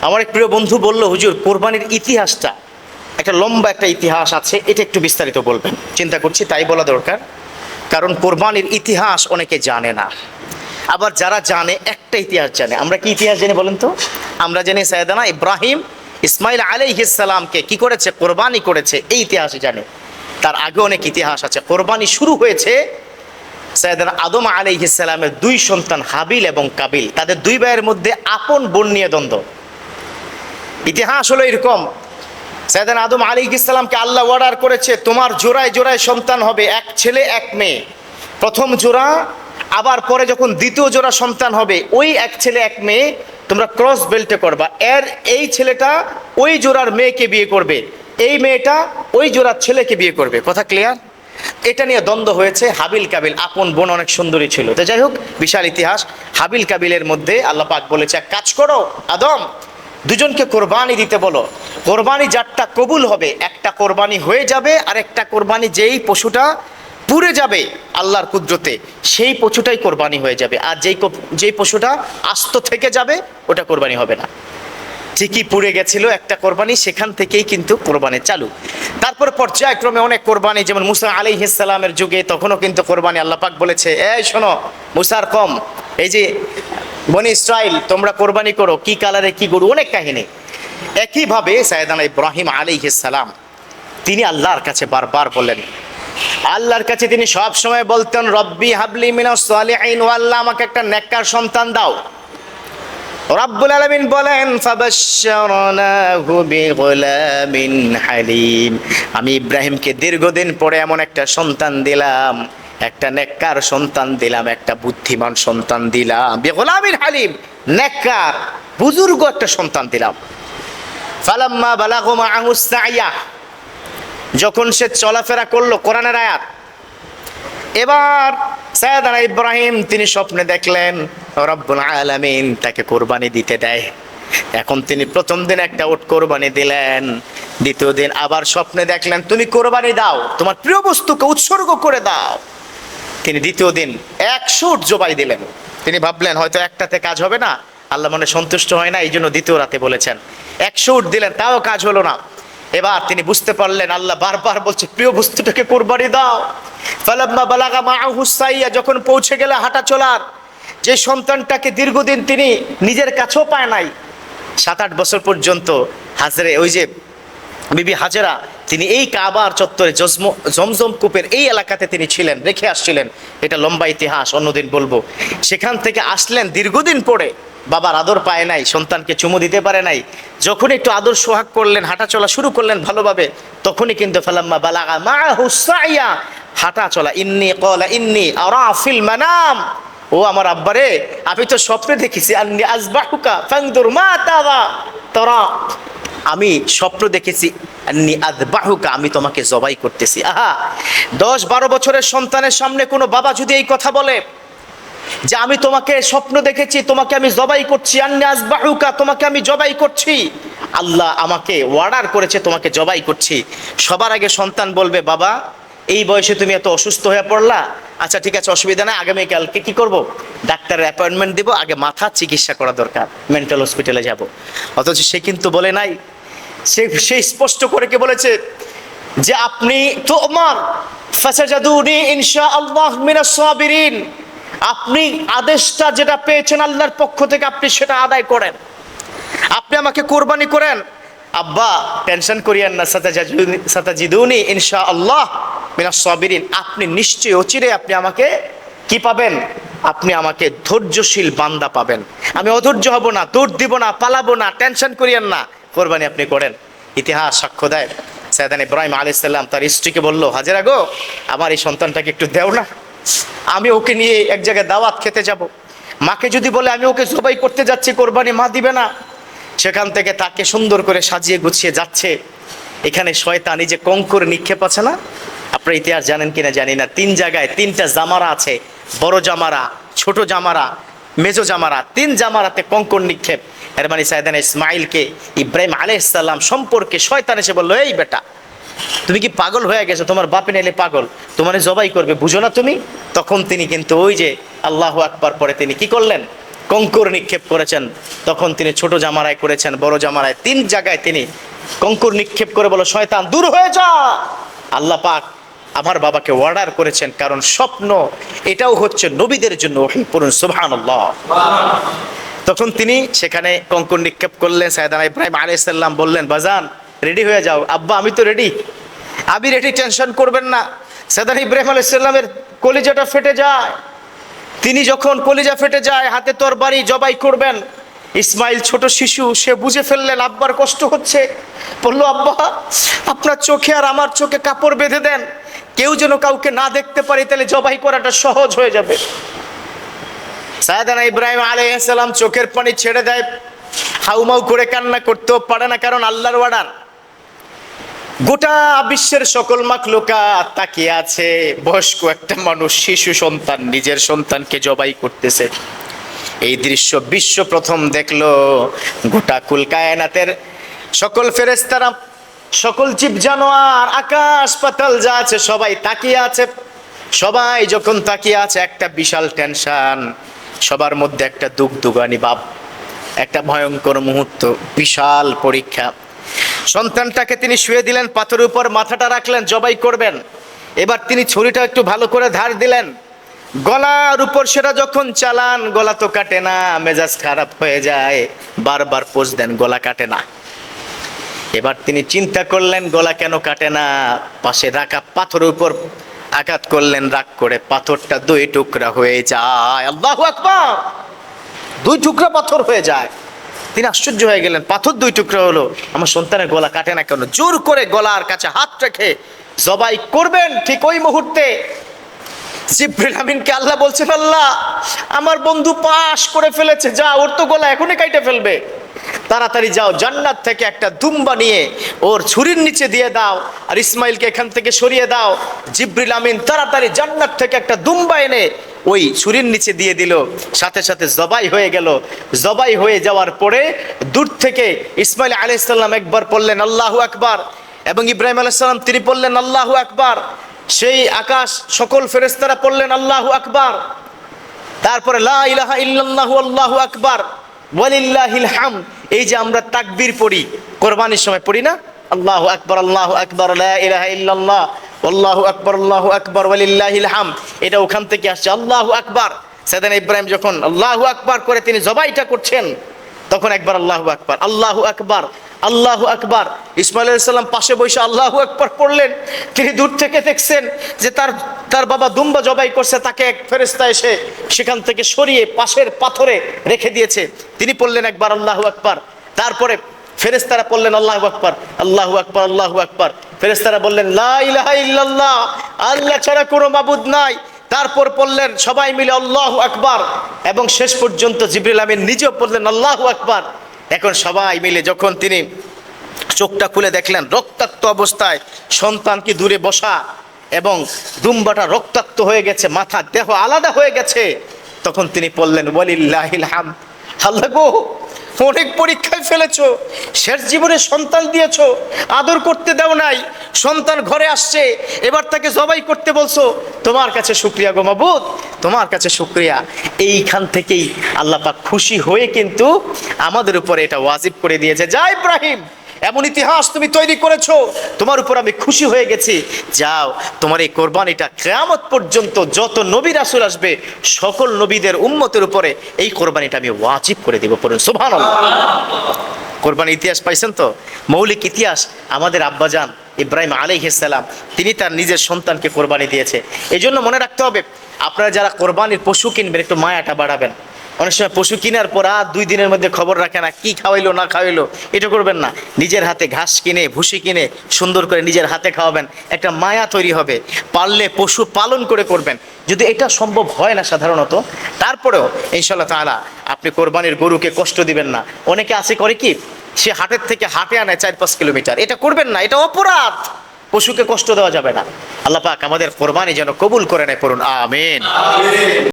আমার এক প্রিয় বন্ধু বলল, হুজুর কোরবানির ইতিহাসটা একটা লম্বা একটা ইতিহাস আছে, এটা একটু বিস্তারিত বলবেন। চিন্তা করছি তাই বলা দরকার, কারণ কোরবানির ইতিহাস অনেকে জানে না, আবার যারা জানে একটা ইতিহাস জানে। আমরা কি ইতিহাস জানি বলেন তো? আমরা জানি সাইয়েদানা ইব্রাহিম ইসমাইল আলাইহিস সালামকে কি করেছে, কোরবানি করেছে, এই ইতিহাস জানে। তার আগে অনেক ইতিহাস আছে। কোরবানি শুরু হয়েছে সাইয়েদানা আদম আলাইহিস সালামের দুই সন্তান হাবিল এবং কাবিল, তাদের দুই ভাইয়ের মধ্যে আপন বোন নিয়ে দ্বন্দ্ব। ইতিহাস হলো এরকম, সাইয়েদানা আদম আলাইহিস সালামকে আল্লাহ অর্ডার করেছে, তোমার জোড়ায় জোড়ায় সন্তান হবে, এক ছেলে এক মেয়ে। প্রথম জোড়া, আবার পরে যখন দ্বিতীয় জোড়া সন্তান হবে, ওই এক ছেলে এক মেয়ে তোমরা ক্রস বেল্টে করবা। এই ছেলেটা ওই জোড়ার মেয়েকে বিয়ে করবে, এই মেয়েটা ওই জোড়ার ছেলেকে বিয়ে করবে। কথা ক্লিয়ার? এটা নিয়ে দ্বন্দ্ব হয়েছে। হাবিল কাবিল আপন বোন, অনেক সুন্দরী ছিল। তো যাই হোক, বিশাল ইতিহাস। হাবিল কাবিলের মধ্যে আল্লাহ পাক বলেছে, এক কাজ করো আদম, দুজনকে কোরবানি দিতে বলো। কোরবানি যারটা কবুল হবে, একটা কোরবানি হয়ে যাবে, আর একটা কোরবানি যেই পশুটা পুড়ে যাবে আল্লাহর কুদরতে, সেই পশুটাই কোরবানি হয়ে যাবে। আর যেই পশুটা আস্ত থেকে যাবে, ওটা কোরবানি হবে না। ঠিকই পুড়ে গেছিল একটা কোরবানি, সেখান থেকেই কিন্তু কোরবানি চালু। তারপর পর্যায়ক্রমে অনেক কোরবানি, যেমন মুসা আলাইহিস সালামের যুগে, তখনও কিন্তু কোরবানি। আল্লাহ পাক বলেছে, এই শোনো, মুসার কম, এই যে বনি ইসরাইল, তোমরা কোরবানি করো, কি কালারে কি গরু, অনেক কাহিনী। একইভাবে সাইয়েদানা ইব্রাহিম আলাইহিস সালাম, তিনি আল্লাহর কাছে বারবার বললেন, আল্লাহর কাছে তিনি সব সময় বলতেন, রব্বি হাবলি মিনাস সালিহিন, ও আল্লাহ আমাকে একটা নেককার সন্তান দাও। রব্বুল আলামিন বলেন, ফাবাশশারনাহু বিগুলামিন হালিম, আমি ইব্রাহিমকে দীর্ঘদিন পরে এমন একটা সন্তান দিলাম, একটা নেককার সন্তান দিলাম, একটা বুদ্ধিমান সন্তান দিলাম, বিগুলামিন হালিম, নেককার বুজুর্গ একটা সন্তান দিলাম। ফালাম্মা বালাগা মাআহু সাইয়া, যখন সে চলাফেরা করলো, কোরআনের আয়াত। এবার সাইয়েদানা ইব্রাহিম তিনি স্বপ্নে দেখলেন রব্বুল আলামিন তাকে কোরবানি দিতে দেয়। এখন তিনি প্রথম দিন একটা উট কোরবানি দিলেন, দ্বিতীয় দিন আবার স্বপ্নে দেখলেন তুমি কোরবানি দাও, তোমার প্রিয় বস্তুকে উৎসর্গ করে দাও। তিনি দ্বিতীয় দিন 100 উট জবাই দিলেন। তিনি ভাবলেন হয়তো একটাতে কাজ হবে না, আল্লাহ মনে সন্তুষ্ট হয় না, এই জন্য দ্বিতীয় রাতে বলেছেন। 100 উট দিলেন, তাও কাজ হলো না। এবার তিনি বুঝতে পারলেন আল্লাহ বারবার বলছে প্রিয় বস্তুটাকে কোরবানি দাও। ফালাম্মা বালাগা মাআহু সাইয়া, যখন পৌঁছে গেল হাঁটা চলার, যে সন্তানটাকে দীর্ঘদিন তিনি নিজের কাছেও পায় নাই, 7-8 বছর পর্যন্ত হাজরে, ওই যে বিবি হাজেরা, তিনি এই কাবার চত্বরে জমজম কূপের এই এলাকাতে তিনি ছিলেন, রেখে আসছিলেন। এটা লম্বা ইতিহাস, অন্যদিন বলবো। সেখান থেকে আসলেন দীর্ঘদিন পরে, বাবার আদর পায় নাই, সন্তানকে চুমু দিতে পারে নাই। যখন একটু আদর সোহাগ করলেন, হাঁটা চলা শুরু করলেন ভালোভাবে, তখনই কিন্তু ফালাম্মা বালাগা মাআহু সাইয়া, হাঁটা চলা, ইন্নী আরা ফিল মানাম, ও আমার আব্বারে, আমি তো স্বপ্নে দেখেছি, আন্নী আযবাহুকা ফানজুর মা তারা, আমি স্বপ্ন দেখেছি, আন্নী আযবাহুকা, আমি তোমাকে জবাই করতেছি। আহা, 10-12 বছরের সন্তানের সামনে কোনো বাবা যদি এই কথা বলে যে আমি তোমাকে স্বপ্ন দেখেছি, তোমাকে আমি জবাই করছি, আন্নী আযবাহুকা, তোমাকে আমি জবাই করছি, আল্লাহ আমাকে অর্ডার করেছে তোমাকে জবাই করছি। সবার আগে সন্তান বলবে, বাবা এই বয়সে তুমি এত অসুস্থ হয়ে পড়লা, আচ্ছা ঠিক আছে, অসুবিধা নাই, আগামীকালকে কি করব, ডাক্তারের অ্যাপয়েন্টমেন্ট দিব, আগে মাথা চিকিৎসা করা দরকার, মেন্টাল হসপিটালে যাব। অথচ সে কিন্তু বলে নাই, সে স্পষ্ট করে কে বলেছে যে আপনি তো আমার ফাসাজাদুনি ইনশাআল্লাহ মিনাস সাবিরিন, আপনি আদেশটা যেটা পেয়েছেন আল্লাহর পক্ষ থেকে আপনি সেটা আদায় করেন, আপনি আমাকে কোরবানি করেন। আব্বা টেনশন করিয়েন না, সাতাজিদুনি ইনশাআল্লাহ মিনাস সাবিরিন, আপনি নিশ্চয়ই অচিরে আপনি আমাকে কি পাবেন, আপনি আমাকে ধৈর্যশীল বান্দা পাবেন, আমি অধৈর্য হব না, দৌড় দিব না, পালাবো না, টেনশন করিয়েন না, কোরবানি আপনি করেন। ইতিহাস সাক্ষ্য দেয় সাইয়েদানা ইব্রাহিম আলাইহিস সালাম তার স্ত্রীকে বলল, হাজেরা গো, আমার এই সন্তানটাকে একটু দেও না, আমি ওকে নিয়ে এক জায়গায় দাওয়াত খেতে যাব, মাকে যদি বলে আমি ওকে জবাই করতে যাচ্ছি, কোরবানি মা দিবে না। সেখান থেকে তাকে সুন্দর করে সাজিয়ে গুছিয়ে যাচ্ছে। এখানে শয়তান এই যে কঙ্কর নিক্ষেপ আছে না, আপনারা ইতিহাস জানেন কিনা জানি না, 3 জায়গায় 3টা জামারা আছে, বড় জামারা, ছোট জামারা, মেজো জামারা, 3 জামারাতে কঙ্কর নিক্ষেপ। এর মানে সাইয়েদানা ইসমাইলকে ইব্রাহিম আলাইহিস সালাম সম্পর্কে শয়তান এসে বলল, এই বেটা তুমি কি পাগল হয়ে গেছো, তোমার বাপে নাইলে পাগল, তোমারে জবাই করবে, বুঝো না তুমি। তখন তিনি কিন্তু ওই যে আল্লাহু আকবার পরে তিনি কি করলেন, কঙ্কর নিক্ষেপ করেছেন, তখন তিনি ছোট জামারায় করেছেন, বড় জামারায়, 3 জায়গায় তিনি কঙ্কর নিক্ষেপ করে বলো শয়তান দূর হয়ে যা। আল্লাহ পাক আমার বাবাকে অর্ডার করেছেন, কারণ স্বপ্ন এটাও হচ্ছে নবীদের জন্য ওহী। পড়ুন সুবহানাল্লাহ। তখন তিনি সেখানে কঙ্কর নিক্ষেপ করলেন। সাইয়েদনা ইব্রাহিম আলাইহিস সালাম বললেন, বাজান রেডি হয়ে যাও। আব্বা আমি তো রেডি, আমি রেডি, টেনশন করবেন না। সাইয়েদনা ইব্রাহিম আলাইহিস সালামের কলিজাটা ফেটে যায়। তিনি যখন কলিজা ফেটে যায়, হাতে তরবারি জবাই করবেন, ইসমাইল ছোট শিশু, সে বুঝে ফেললেন আব্বার কষ্ট হচ্ছে। বলল, আব্বা আপনার চোখে আর আমার চোখে কাপড় বেঁধে দেন, কেউ যেন কাউকে না দেখতে পারে, তাহলে জবাই করাটা সহজ হয়ে যাবে। সাইয়েদনা ইব্রাহিম আলাইহিস সালাম চোখের পানি ছেড়ে দেয়, হাউমাউ করে কান্না করতেও পারে না, কারণ আল্লাহর অর্ডার। গোটা বিশ্বের সকল মাখলুকা তাকিয়ে আছে, বয়স্ক একটা মানুষ শিশু সন্তান নিজের সন্তানকে জবাই করতেছে। এই দৃশ্য বিশ্ব প্রথম দেখলো। গোটা কুল কায়নাতের সকল ফেরেশতারা, সকল জীব জানোয়ার, আকাশ পাতাল যা আছে সবাই তাকিয়ে আছে। সবাই যখন তাকিয়ে আছে, একটা বিশাল টেনশন, সবার মধ্যে একটা দুগদুগানি ভাব, একটা ভয়ঙ্কর মুহূর্ত, বিশাল পরীক্ষা। সন্তানটাকে তিনি শুয়ে দিলেন, পাথরের উপর মাথাটা রাখলেন, জবাই করবেন। এবার তিনি ছুরিটা একটু ভালো করে ধার দিলেন, গলার উপর সেটা যখন চালান, গলা তো কাটে না, মেজাজ খারাপ হয়ে যায়, বারবার পোজ দেন, গলা কাটে না। এবার তিনি চিন্তা করলেন গলা কেন কাটে না, পাশে রাখা পাথরের উপর আঘাত করলেন, রাগ করে পাথরটা 2 টুকরা হয়ে যায়। আল্লাহু আকবার, 2 টুকরা পাথর হয়ে যায়। তিনি আশ্চর্য হয়ে গেলেন, পাথর 2 টুকরা হলো, আমার সন্তানের গলা কাটে না কেন? জোর করে গলার কাছে হাত রেখে জবাই করবেন। ঠিক ওই মুহূর্তে জিবরিল আমিনকে আল্লাহ বলছেন, আল্লাহ আমার বন্ধু পাশ করে ফেলেছে, যা ওর তো গলা এখনই কাইটে ফেলবে, তাড়াতাড়ি যাও, জান্নাত থেকে একটা দুম্বা নিয়ে ওর ছুরির নিচে দিয়ে দাও, আর ইসমাইলকে এখান থেকে সরিয়ে দাও। জিবরিল আমিন তাড়াতাড়ি জান্নাত থেকে একটা দুম্বা এনে ওই ছুরির নিচে দিয়ে দিল, সাথে সাথে জবাই হয়ে গেল। জবাই হয়ে যাওয়ার পরে দূর থেকে ইসমাইল আলাইহিস সালাম একবার পড়লেন আল্লাহু আকবার, এবং ইব্রাহিম আলাইহিস সালাম তিনি পড়লেন আল্লাহু আকবার। সেই আকাশ সকল ফেরেশতারা পড়লেন আল্লাহু আকবার। তারপরে লা ইলাহা ইল্লাল্লাহু আল্লাহু আকবার ওয়ালিল্লাহিল হামদ। এই যে আমরা তাকবীর পড়ি কোরবানির সময়, পড়ি না, আল্লাহু আকবার আল্লাহু আকবার লা ইলাহা ইল্লাল্লাহ আল্লাহু আকবার ওয়ালিল্লাহিল হামদ, এটা ওখান থেকে আসছে আল্লাহু আকবার। সাইয়েদনা ইব্রাহিম যখন আল্লাহু আকবার করে তিনি জবাইটা করছেন, তখন একবার আল্লাহু আকবার, আল্লাহু আকবার, আল্লাহু আকবার। ইসমাইল আলাইহিস সালাম পাশে বসে আল্লাহু আকবার পড়লেন। তিনি দূর থেকে দেখছেন যে তার বাবা দুম্বা জবাই করছে, তাকে এক ফেরেশতা এসে সেখান থেকে সরিয়ে পাশের পাথরে রেখে দিয়েছে। তিনি পড়লেন একবার আল্লাহু আকবার। তারপরে ফেরেশতারা পড়লেন আল্লাহু আকবার, আল্লাহু আকবার, আল্লাহু আকবার। ফেরেশতারা বললেন লা ইলাহা ইল্লাল্লাহ, আল্লাহ ছাড়া কোনো মাবুদ নাই। তারপর পড়লেন সবাই মিলে আল্লাহু আকবার, এবং শেষ পর্যন্ত জিবরিল আমিন নিজেও পড়লেন আল্লাহু আকবার। এখন সবাই মিলে যখন তিনি চোখটা খুলে দেখলেন রক্তাক্ত অবস্থায় সন্তানকে দূরে বসা, এবং দুম্বাটা রক্তাক্ত হয়ে গেছে, মাথা দেহ আলাদা হয়ে গেছে, তখন তিনি বললেন ওয়ালিল্লাহিল হামদ। আল্লাহ গো, অনেক পরীক্ষায় ফেলেছো, শেষ জীবনে সন্তান দিয়েছো, আদর করতে দাও নাই, সন্তান ঘরে আসছে, এবার তাকে জবাই করতে বলছো, তোমার কাছে শুকরিয়া গো মাবুদ, তোমার কাছে শুকরিয়া। এইখান থেকেই আল্লাহ পাক খুশি হয়ে কিন্তু আমাদের উপরে এটা ওয়াজিব করে দিয়েছে, যা ইব্রাহিম এমন ইতিহাস তুমি তৈরি করেছো, তোমার উপর আমি খুশি হয়ে গেছি, যাও তোমার এই কোরবানিটা কিয়ামত পর্যন্ত যত নবী রাসূল আসবে সকল নবীদের উম্মতের উপরে এই কোরবানিটা আমি ওয়াজিব করে দেব। পড়ুন সুবহানাল্লাহ। কোরবানির ইতিহাস পাইছেন তো, মৌলিক ইতিহাস। আমাদের আব্বাজান ইব্রাহিম আলাইহিস সালাম তিনি তার নিজের সন্তানকে কোরবানি দিয়েছে। এই জন্য মনে রাখতে হবে, আপনারা যারা কোরবানির পশু কিনবেন একটু মায়াটা বাড়াবেন। অনেক সময় পশু কেনার পর আর 2 দিনের মধ্যে খবর রাখে না, কি খাওয়াইলো না খাওয়াইলো, এটা করবেন না। নিজের হাতে ঘাস কিনে ভুসি কিনে সুন্দর করে নিজের হাতে খাওয়াবেন, একটা মায়া তৈরি হবে। পারলে পশু পালন করে করবেন, যদি এটা সম্ভব হয় না সাধারণত, তারপরেও ইনশাআল্লাহ তাআলা আপনি কোরবানির গরুকে কষ্ট দিবেন না। অনেকে আছে করে কি, সে হাটের থেকে হাটে আনে 4-5 কিলোমিটার, এটা করবেন না, এটা অপরাধ। পশুকে কষ্ট দেওয়া যাবে না। আল্লাহ পাক আমাদের কোরবানি যেন কবুল করে নেয়। পড়ুন আমিন।